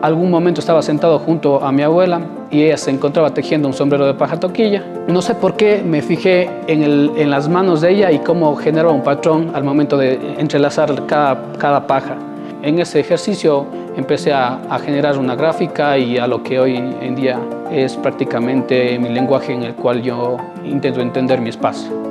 Algún momento estaba sentado junto a mi abuela y ella se encontraba tejiendo un sombrero de paja toquilla. No sé por qué me fijé en las manos de ella y cómo generaba un patrón al momento de entrelazar cada paja. En ese ejercicio empecé a generar una gráfica y a lo que hoy en día es prácticamente mi lenguaje en el cual yo intento entender mi espacio.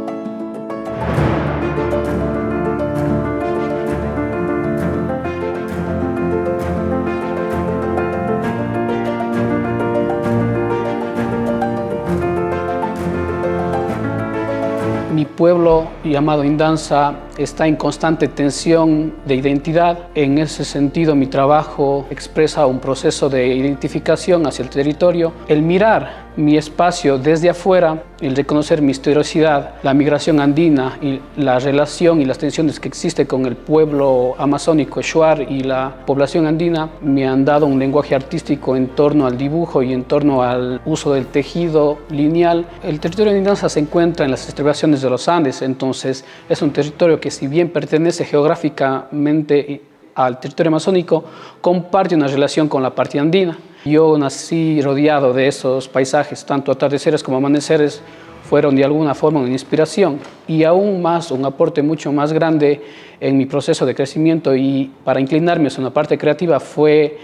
Mi pueblo, llamado Indanza, está en constante tensión de identidad. En ese sentido, mi trabajo expresa un proceso de identificación hacia el territorio. El mirar mi espacio desde afuera, el reconocer mi historicidad, la migración andina y la relación y las tensiones que existen con el pueblo amazónico Shuar y la población andina, me han dado un lenguaje artístico en torno al dibujo y en torno al uso del tejido lineal. El territorio de Indanza se encuentra en las estribaciones de los Andes, entonces es un territorio que, si bien pertenece geográficamente al territorio amazónico, comparte una relación con la parte andina. Yo nací rodeado de esos paisajes, tanto atardeceres como amaneceres fueron de alguna forma una inspiración, y aún más un aporte mucho más grande en mi proceso de crecimiento y para inclinarme hacia una parte creativa fue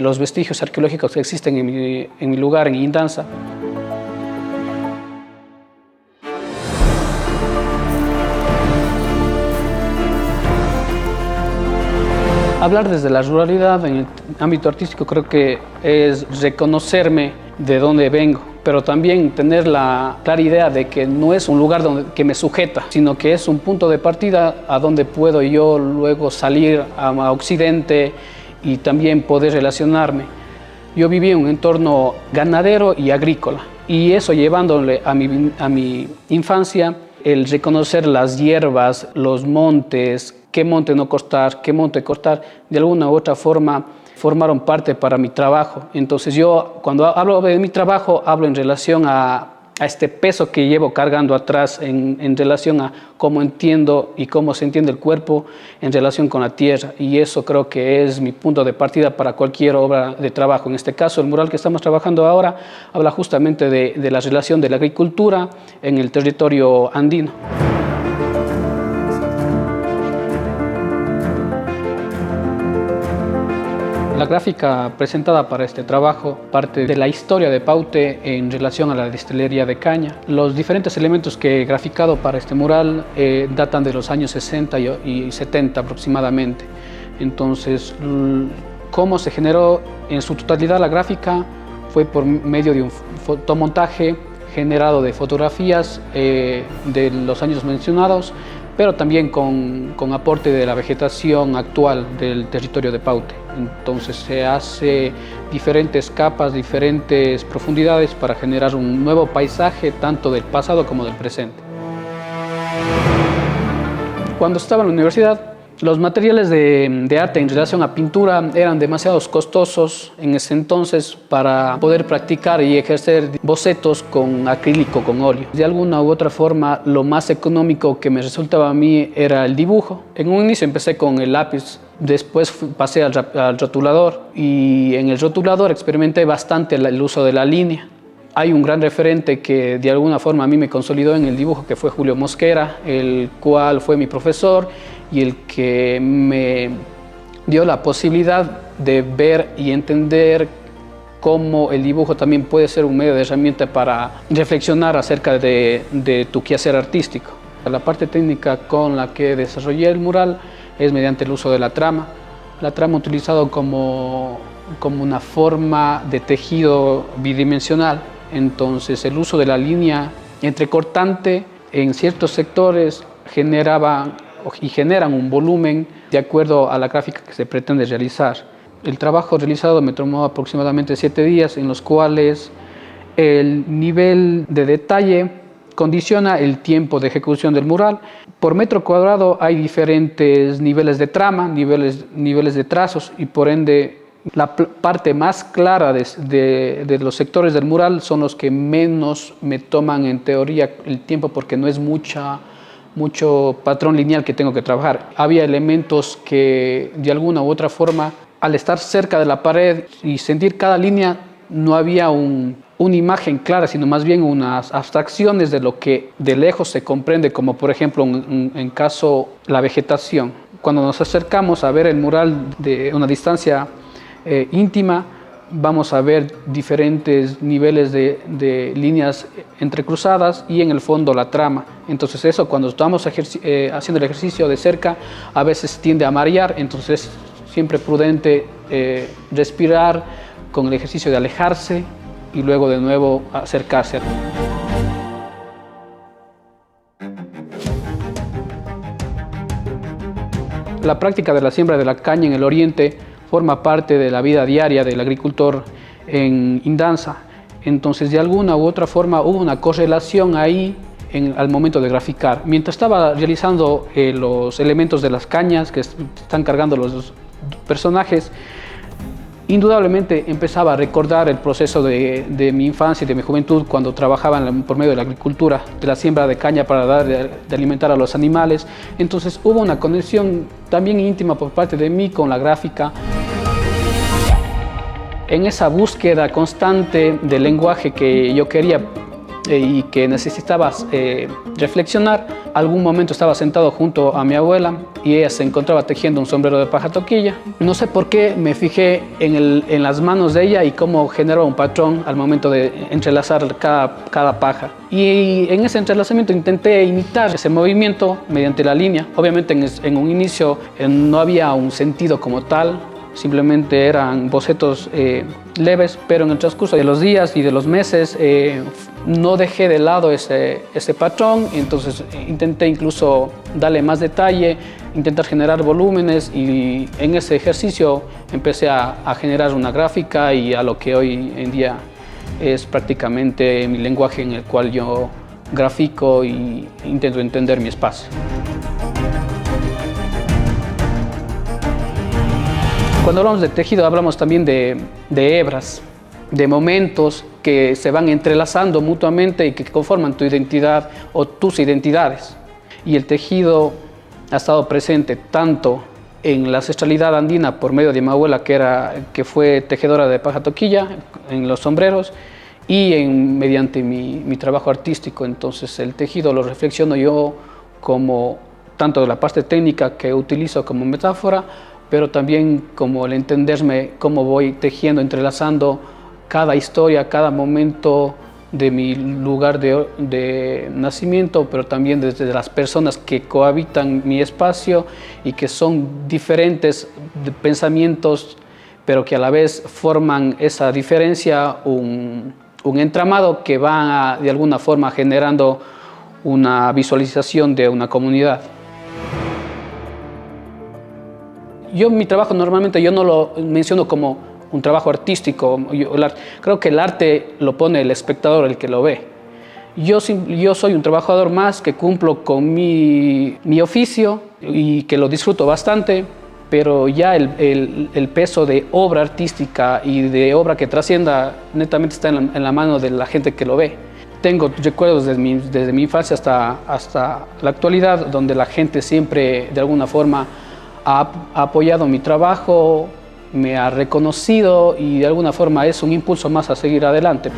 los vestigios arqueológicos que existen en mi lugar, en Indanza. Hablar desde la ruralidad en el ámbito artístico creo que es reconocerme de dónde vengo, pero también tener la clara idea de que no es un lugar que me sujeta, sino que es un punto de partida a donde puedo yo luego salir a Occidente y también poder relacionarme. Yo viví en un entorno ganadero y agrícola, y eso llevándole a mi infancia el reconocer las hierbas, los montes, qué monte no cortar, qué monte cortar, de alguna u otra forma formaron parte para mi trabajo. Entonces yo, cuando hablo de mi trabajo, hablo en relación a este peso que llevo cargando atrás, en relación a cómo entiendo y cómo se entiende el cuerpo en relación con la tierra. Y eso creo que es mi punto de partida para cualquier obra de trabajo. En este caso, el mural que estamos trabajando ahora habla justamente de la relación de la agricultura en el territorio andino. La gráfica presentada para este trabajo parte de la historia de Paute en relación a la destilería de caña. Los diferentes elementos que he graficado para este mural datan de los años 60 y 70 aproximadamente. Entonces, cómo se generó en su totalidad la gráfica fue por medio de un fotomontaje generado de fotografías de los años mencionados, pero también con aporte de la vegetación actual del territorio de Paute. Entonces se hace diferentes capas, diferentes profundidades para generar un nuevo paisaje, tanto del pasado como del presente. Cuando estaba en la universidad, los materiales de arte en relación a pintura eran demasiado costosos en ese entonces para poder practicar y ejercer bocetos con acrílico, con óleo. De alguna u otra forma, lo más económico que me resultaba a mí era el dibujo. En un inicio empecé con el lápiz, después pasé al rotulador, y en el rotulador experimenté bastante el uso de la línea. Hay un gran referente que de alguna forma a mí me consolidó en el dibujo, que fue Julio Mosquera, el cual fue mi profesor y el que me dio la posibilidad de ver y entender cómo el dibujo también puede ser un medio de herramienta para reflexionar acerca de tu quehacer artístico. La parte técnica con la que desarrollé el mural es mediante el uso de la trama. La trama utilizado como una forma de tejido bidimensional. Entonces el uso de la línea entrecortante en ciertos sectores generan un volumen de acuerdo a la gráfica que se pretende realizar. El trabajo realizado me tomó aproximadamente 7 días, en los cuales el nivel de detalle condiciona el tiempo de ejecución del mural. Por metro cuadrado hay diferentes niveles de trama, niveles de trazos, y por ende la parte más clara de los sectores del mural son los que menos me toman en teoría el tiempo, porque no es mucho patrón lineal que tengo que trabajar. Había elementos que de alguna u otra forma al estar cerca de la pared y sentir cada línea, no había una imagen clara, sino más bien unas abstracciones de lo que de lejos se comprende, como por ejemplo en caso la vegetación. Cuando nos acercamos a ver el mural de una distancia íntima, vamos a ver diferentes niveles de líneas entrecruzadas y en el fondo la trama. Entonces eso, cuando estamos haciendo el ejercicio de cerca, a veces tiende a marear, entonces siempre prudente respirar con el ejercicio de alejarse y luego de nuevo acercarse. La práctica de la siembra de la caña en el oriente forma parte de la vida diaria del agricultor en Indanza. Entonces, de alguna u otra forma hubo una correlación ahí al momento de graficar. Mientras estaba realizando los elementos de las cañas que están cargando los personajes, indudablemente empezaba a recordar el proceso de mi infancia y de mi juventud cuando trabajaba por medio de la agricultura, de la siembra de caña para dar de alimentar a los animales. Entonces hubo una conexión también íntima por parte de mí con la gráfica. En esa búsqueda constante del lenguaje que yo quería y que necesitaba reflexionar, algún momento estaba sentado junto a mi abuela y ella se encontraba tejiendo un sombrero de paja toquilla. No sé por qué me fijé en las manos de ella y cómo generaba un patrón al momento de entrelazar cada paja. Y en ese entrelazamiento intenté imitar ese movimiento mediante la línea. Obviamente en un inicio no había un sentido como tal, simplemente eran bocetos leves, pero en el transcurso de los días y de los meses no dejé de lado ese patrón. Entonces intenté incluso darle más detalle, intentar generar volúmenes, y en ese ejercicio empecé a generar una gráfica y a lo que hoy en día es prácticamente mi lenguaje en el cual yo grafico y intento entender mi espacio. Cuando hablamos de tejido, hablamos también de hebras, de momentos que se van entrelazando mutuamente y que conforman tu identidad o tus identidades. Y el tejido ha estado presente tanto en la ancestralidad andina por medio de mi abuela, que fue tejedora de paja toquilla, en los sombreros, y mediante mi trabajo artístico. Entonces el tejido lo reflexiono yo como tanto de la parte técnica que utilizo como metáfora, pero también como el entenderme cómo voy tejiendo, entrelazando cada historia, cada momento de mi lugar de nacimiento, pero también desde las personas que cohabitan mi espacio y que son diferentes pensamientos, pero que a la vez forman esa diferencia, un entramado que va de alguna forma generando una visualización de una comunidad. Mi trabajo normalmente yo no lo menciono como un trabajo artístico. Creo que el arte lo pone el espectador, el que lo ve. Yo soy un trabajador más que cumplo con mi oficio y que lo disfruto bastante, pero ya el peso de obra artística y de obra que trascienda netamente está en la mano de la gente que lo ve. Tengo recuerdos desde mi infancia hasta la actualidad, donde la gente siempre de alguna forma ha apoyado mi trabajo, me ha reconocido y de alguna forma es un impulso más a seguir adelante.